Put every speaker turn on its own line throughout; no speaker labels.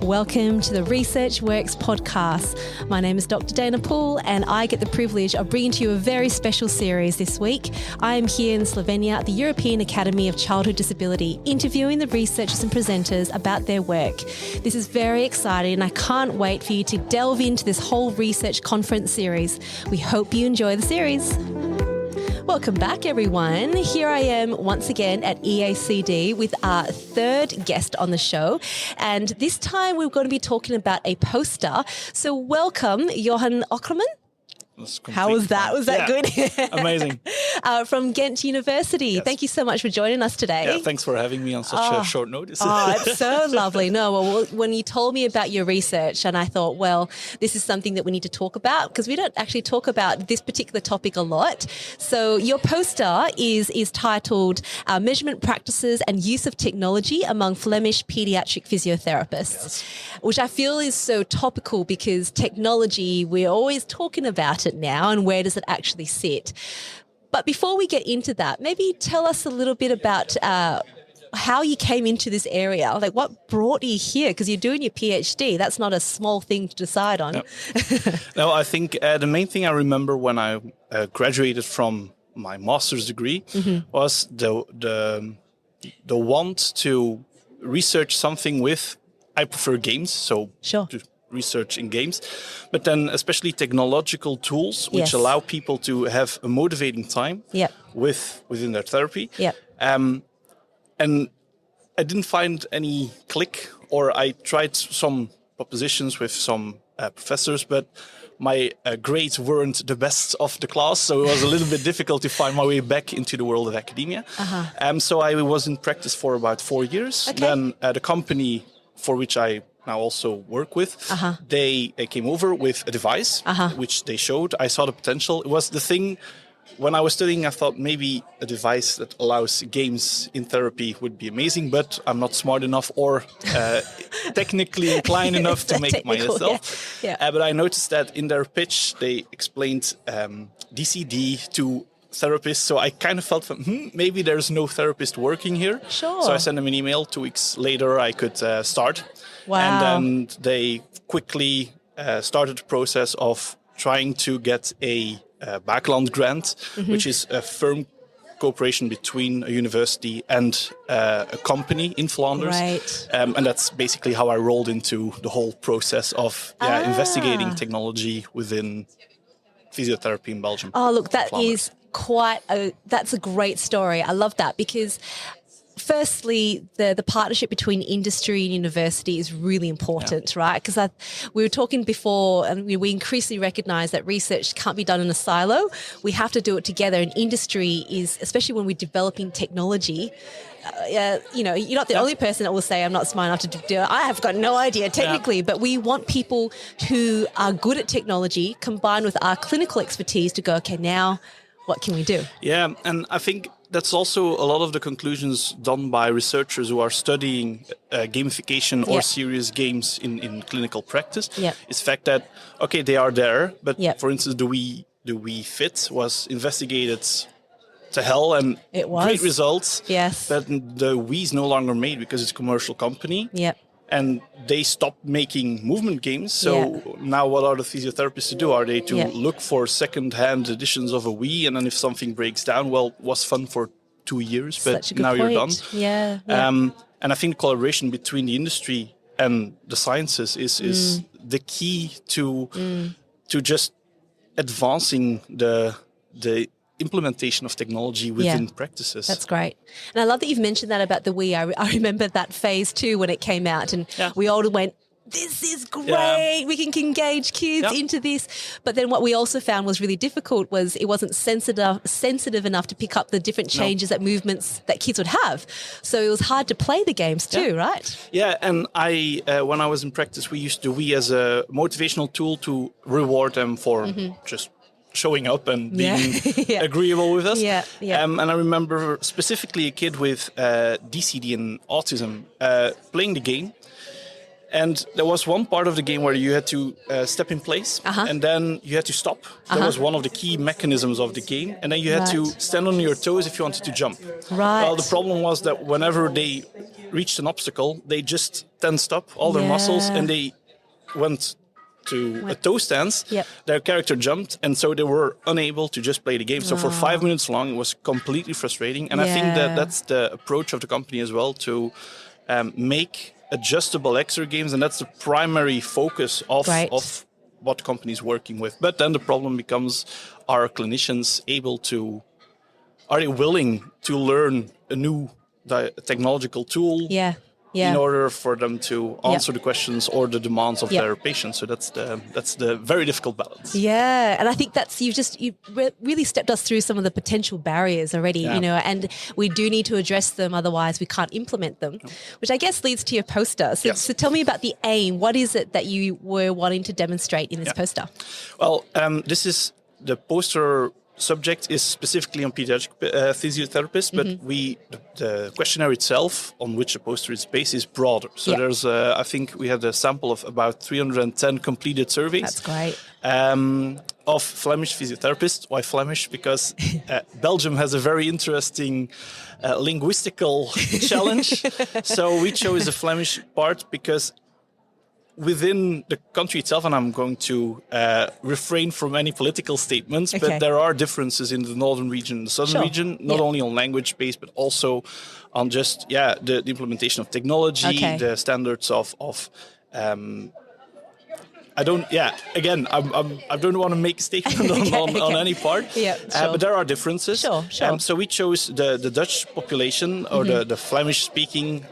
Welcome to the Research Works podcast. My name is Dr. Dana Poole and I get the privilege of bringing to you a very special series this week. I am here in Slovenia at the European Academy of Childhood Disability, interviewing the researchers and presenters about their work. This is very exciting and I can't wait for you to delve into this whole research conference series. We hope you enjoy the series. Welcome back, everyone. Here I am once again at EACD with our third guest on the show. And this time we're going to be talking about a poster. So welcome, Jorn Ockerman. How was that? Was that good?
Amazing.
From Ghent University. Yes. Thank you so much for joining us today.
Yeah, thanks for having me on such a short notice.
It's so lovely. Well, when you told me about your research, and I thought, well, this is something that we need to talk about because we don't actually talk about this particular topic a lot. So your poster is titled Measurement Practices and Use of Technology Among Flemish Pediatric Physiotherapists, which I feel is so topical because technology, we're always talking about it now and where does it actually sit. But before we get into that, maybe tell us a little bit about how you came into this area, like what brought you here, because you're doing your PhD. That's not a small thing to decide on.
No, I think the main thing I remember when I graduated from my master's degree was the want to research something with, I prefer games, so to research in games, but then especially technological tools which allow people to have a motivating time within their therapy. And I didn't find any click, or I tried some propositions with some professors, but my grades weren't the best of the class, so it was a little bit difficult to find my way back into the world of academia. So I was in practice for about 4 years. Then the company for which I now also work with, they came over with a device, which they showed. I saw the potential. It was the thing, when I was studying, I thought maybe a device that allows games in therapy would be amazing, but I'm not smart enough or technically inclined enough to make it myself. But I noticed that in their pitch, they explained DCD to therapists, so I kind of felt maybe there's no therapist working here. So I sent them an email. 2 weeks later, I could start. And then they quickly started the process of trying to get a backland grant, which is a firm cooperation between a university and a company in Flanders. And that's basically how I rolled into the whole process of investigating technology within physiotherapy in Belgium.
Oh, look, that's a great story. I love that because firstly, the partnership between industry and university is really important, right? Because we were talking before and we increasingly recognise that research can't be done in a silo. We have to do it together, and industry is, especially when we're developing technology, you're not the only person that will say, I'm not smart enough to do it. I have got no idea technically, but we want people who are good at technology combined with our clinical expertise to go, okay, now what can we do? Yeah,
and I think that's also a lot of the conclusions done by researchers who are studying gamification or serious games in clinical practice. Is the fact that, they are there, but for instance, the Wii Fit was investigated to hell and great results. But the Wii is no longer made because it's a commercial company. And they stopped making movement games. So now what are the physiotherapists to do? Are they to look for second-hand editions of a Wii? And then if something breaks down, well, it was fun for 2 years, but now you're done. And I think collaboration between the industry and the sciences is the key to just advancing the implementation of technology within practices.
That's great. And I love that you've mentioned that about the Wii. I remember that phase too when it came out and we all went, this is great. We can engage kids into this. But then what we also found was really difficult was it wasn't sensitive enough to pick up the different changes that movements that kids would have. So it was hard to play the games too, right?
Yeah, and when I was in practice, we used the Wii as a motivational tool to reward them for just showing up and being agreeable with us. And I remember specifically a kid with DCD and autism playing the game. And there was one part of the game where you had to step in place and then you had to stop. That was one of the key mechanisms of the game. And then you had to stand on your toes if you wanted to jump. Well, the problem was that whenever they reached an obstacle, they just tensed up all their muscles and they went to a toe stance. Their character jumped, and so they were unable to just play the game. So for 5 minutes long, it was completely frustrating. And I think that that's the approach of the company as well, to make adjustable extra games, and that's the primary focus of what companies working with. But then the problem becomes, are clinicians are they willing to learn a new technological tool in order for them to answer the questions or the demands of their patients? So that's the very difficult balance.
Yeah, and I think you really stepped us through some of the potential barriers already, and we do need to address them, otherwise we can't implement them, which I guess leads to your poster. So tell me about the aim. What is it that you were wanting to demonstrate in this poster?
Well, this is the poster subject is specifically on pediatric physiotherapists, but the questionnaire itself, on which the poster is based, is broader. So there's, I think we had a sample of about 310 completed surveys.
That's great.
Of Flemish physiotherapists. Why Flemish? Because Belgium has a very interesting linguistical challenge. So we chose the Flemish part because within the country itself, and I'm going to refrain from any political statements, but there are differences in the northern region and the southern region, not only on language base, but also on just, the implementation of technology, the standards of I don't want to make a statement on any part, but there are differences.
Sure.
So we chose the Dutch population, or the Flemish-speaking,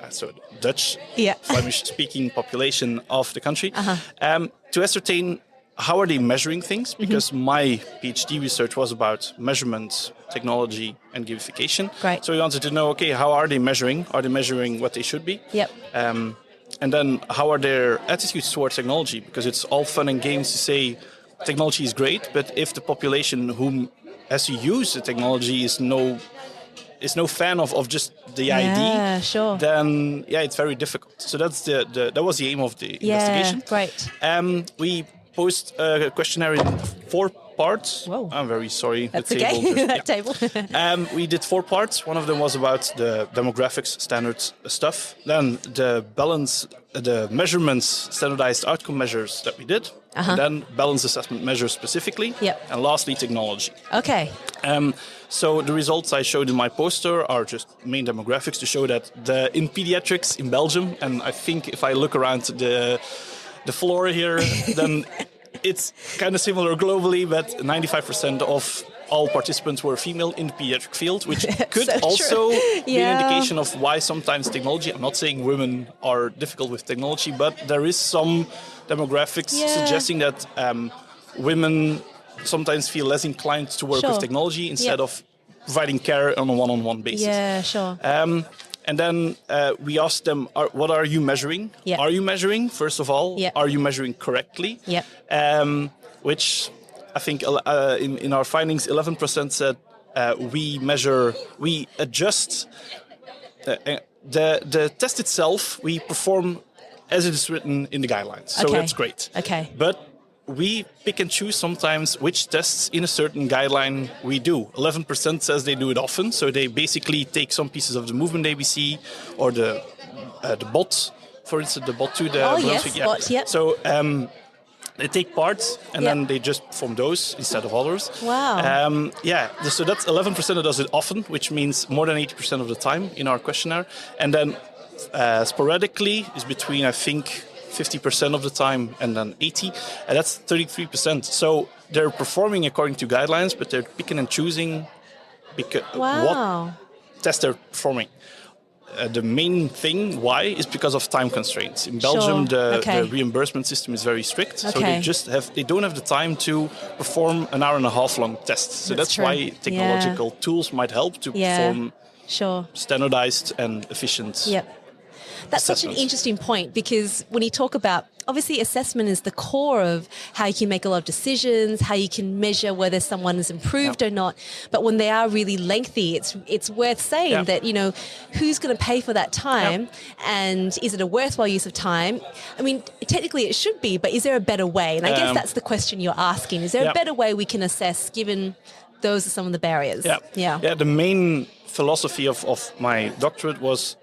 Flemish-speaking population of the country, to ascertain how are they measuring things, because my PhD research was about measurement, technology, and gamification.
Right.
So we wanted to know, how are they measuring? Are they measuring what they should be? And then how are their attitudes towards technology? Because it's all fun and games to say technology is great, but if the population whom has to use the technology is no fan of just the idea, then it's very difficult. So that's that was the aim of the investigation.
Right.
We posed a questionnaire in 4 parts.
Whoa.
I'm very sorry.
That's
the table.
That table.
We did 4 parts. One of them was about the demographics, standards stuff. Then the measurements, standardized outcome measures that we did. And then balance assessment measures specifically. And lastly, technology.
Okay.
So the results I showed in my poster are just main demographics to show that in pediatrics in Belgium, and I think if I look around the floor here, then it's kind of similar globally, but 95% of all participants were female in the pediatric field, which could also be an indication of why sometimes technology, I'm not saying women are difficult with technology, but there is some demographics suggesting that women sometimes feel less inclined to work with technology instead of providing care on a one-on-one basis.
Yeah, sure.
And then we asked them, what are you measuring? Are you measuring, first of all? Are you measuring correctly? Which I think in our findings, 11% said we adjust the test itself, we perform as it is written in the guidelines. So that's great. But we pick and choose sometimes which tests in a certain guideline we do. 11% says they do it often, so they basically take some pieces of the movement ABC or the bot, for instance, the bot 2.
Bot,
So they take parts and then they just perform those instead of others.
Wow.
So that's 11% that does it often, which means more than 80% of the time in our questionnaire. And then sporadically is between, I think, 50% of the time and then 80%, and that's 33%. So they're performing according to guidelines, but they're picking and choosing what test they're performing. The main thing why is because of time constraints. In Belgium, the reimbursement system is very strict, so they don't have the time to perform an hour and a half long tests. So that's why technological tools might help to perform standardized and efficient.
That's such an interesting point, because when you talk about, obviously assessment is the core of how you can make a lot of decisions, how you can measure whether someone is improved or not. But when they are really lengthy, it's worth saying that, who's going to pay for that time, and is it a worthwhile use of time? I mean, technically it should be, but is there a better way? And I guess that's the question you're asking. Is there a better way we can assess, given those are some of the barriers?
The main philosophy of my doctorate was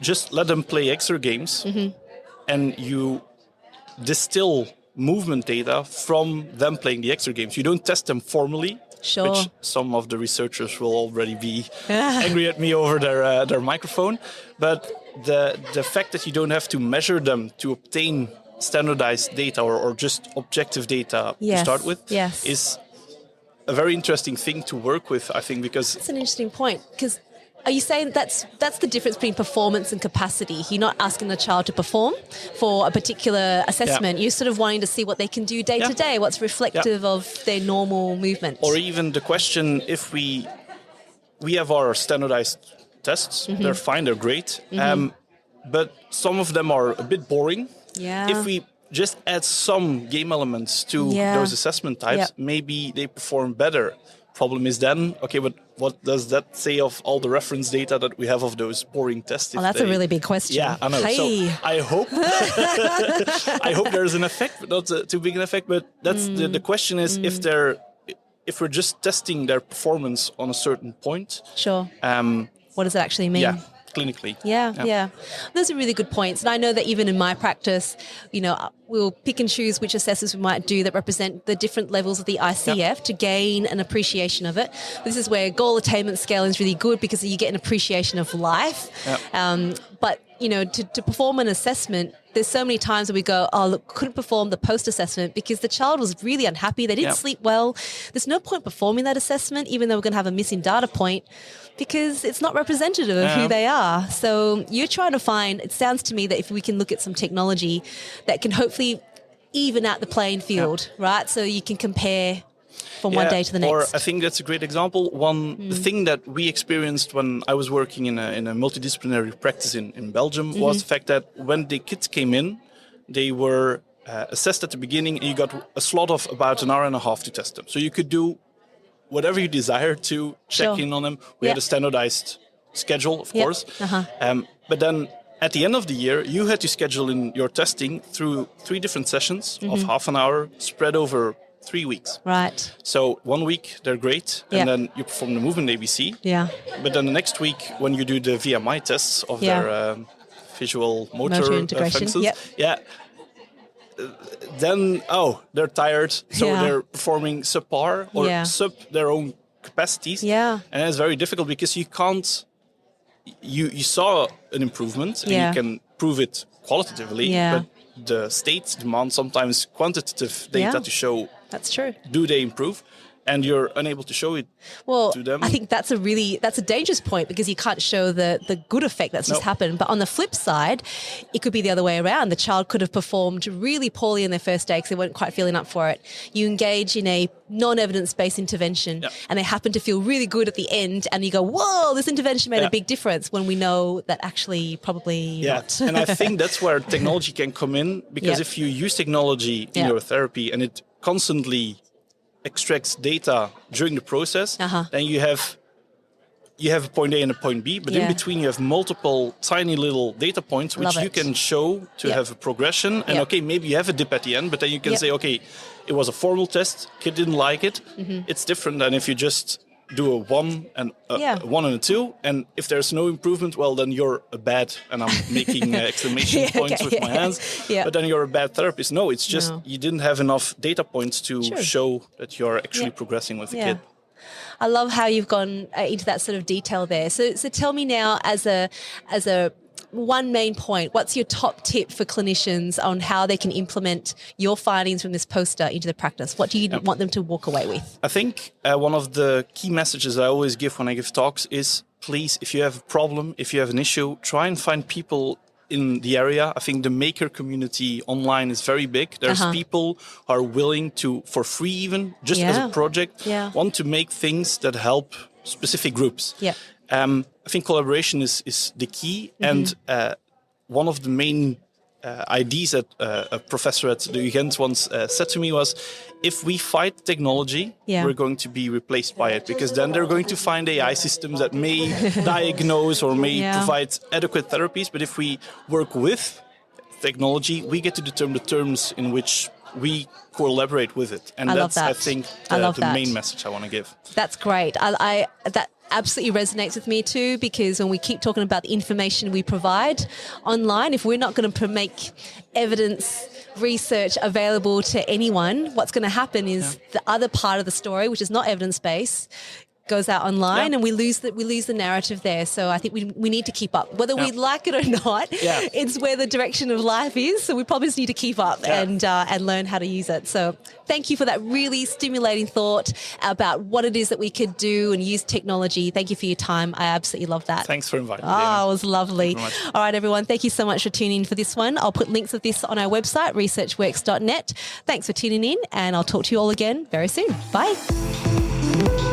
just let them play extra games, and you distill movement data from them playing the extra games. You don't test them formally, which some of the researchers will already be angry at me over their microphone. But the fact that you don't have to measure them to obtain standardized data or just objective data to start with is a very interesting thing to work with, I think, because...
That's an interesting point, because are you saying that's the difference between performance and capacity? You're not asking the child to perform for a particular assessment. You're sort of wanting to see what they can do day to day, what's reflective of their normal movement.
Or even the question, if we have our standardized tests, they're fine, they're great, but some of them are a bit boring. If we just add some game elements to those assessment types, maybe they perform better. Problem is then, okay, but what does that say of all the reference data that we have of those boring tests?
Well, that's a really big question.
Yeah, I know. So I hope there's an effect, but not too big an effect. But that's the question is if we're just testing their performance on a certain point. What
does it actually mean?
Clinically.
Yeah. Those are really good points. And I know that even in my practice, we'll pick and choose which assessments we might do that represent the different levels of the ICF to gain an appreciation of it. This is where goal attainment scaling is really good because you get an appreciation of life. But, to perform an assessment, there's so many times where we go, oh, look, couldn't perform the post-assessment because the child was really unhappy. They didn't sleep well. There's no point performing that assessment, even though we're going to have a missing data point, because it's not representative of who they are. So you're trying to find, it sounds to me that if we can look at some technology that can hopefully even out the playing field, right? So you can compare from one day to the next.
Or I think that's a great example. The thing that we experienced when I was working in a multidisciplinary practice in Belgium was the fact that when the kids came in, they were assessed at the beginning and you got a slot of about an hour and a half to test them. So you could do whatever you desire to check in on them. We had a standardized schedule, of course. But then at the end of the year, you had to schedule in your testing through 3 different sessions of half an hour spread over 3 weeks.
Right.
So 1 week, they're great. And then you perform the movement ABC. But then the next week, when you do the VMI tests of their visual motor
integration.
functions, then, they're tired. So they're performing subpar or sub their own capacities. And it's very difficult because you can't, you saw an improvement and you can prove it qualitatively, but the state demands sometimes quantitative data to show
that's true.
Do they improve? And you're unable to show it to them.
I think that's a dangerous point because you can't show the good effect that's just happened. But on the flip side, it could be the other way around. The child could have performed really poorly in their first day because they weren't quite feeling up for it. You engage in a non-evidence-based intervention and they happen to feel really good at the end and you go, whoa, this intervention made a big difference, when we know that actually probably not.
And I think that's where technology can come in, because if you use technology in your therapy and it constantly extracts data during the process, then you have a point A and a point B, but in between you have multiple tiny little data points which you can show to have a progression. And maybe you have a dip at the end, but then you can say, okay, it was a formal test, kid didn't like it. It's different than if you just do a 1 and a 1 and a 2, and if there's no improvement, well, then you're a bad, and I'm making exclamation points with my hands, but then you're a bad therapist. No, it's just you didn't have enough data points to show that you're actually progressing with the kid.
I love how you've gone into that sort of detail there. So tell me now, as a one main point, what's your top tip for clinicians on how they can implement your findings from this poster into the practice? What do you want them to walk away with?
I think one of the key messages I always give when I give talks is, please, if you have a problem, if you have an issue, try and find people in the area. I think the maker community online is very big. There's people who are willing to, for free even, just as a project, want to make things that help specific groups. I think collaboration is the key, and one of the main ideas that a professor at the Ghent once said to me was, if we fight technology, we're going to be replaced by it, because then they're going to find AI systems that may diagnose or may provide adequate therapies, but if we work with technology, we get to determine the terms in which we collaborate with it, and I think the main message I want to give.
That's great. absolutely resonates with me too, because when we keep talking about the information we provide online, if we're not going to make evidence research available to anyone, what's going to happen is the other part of the story, which is not evidence-based, goes out online and we lose the narrative there. So I think we need to keep up. Whether we like it or not, it's where the direction of life is. So we probably just need to keep up and learn how to use it. So thank you for that really stimulating thought about what it is that we could do and use technology. Thank you for your time. I absolutely love that.
Thanks for inviting me.
Oh, it was lovely. All right, everyone. Thank you so much for tuning in for this one. I'll put links of this on our website, researchworks.net. Thanks for tuning in, and I'll talk to you all again very soon. Bye.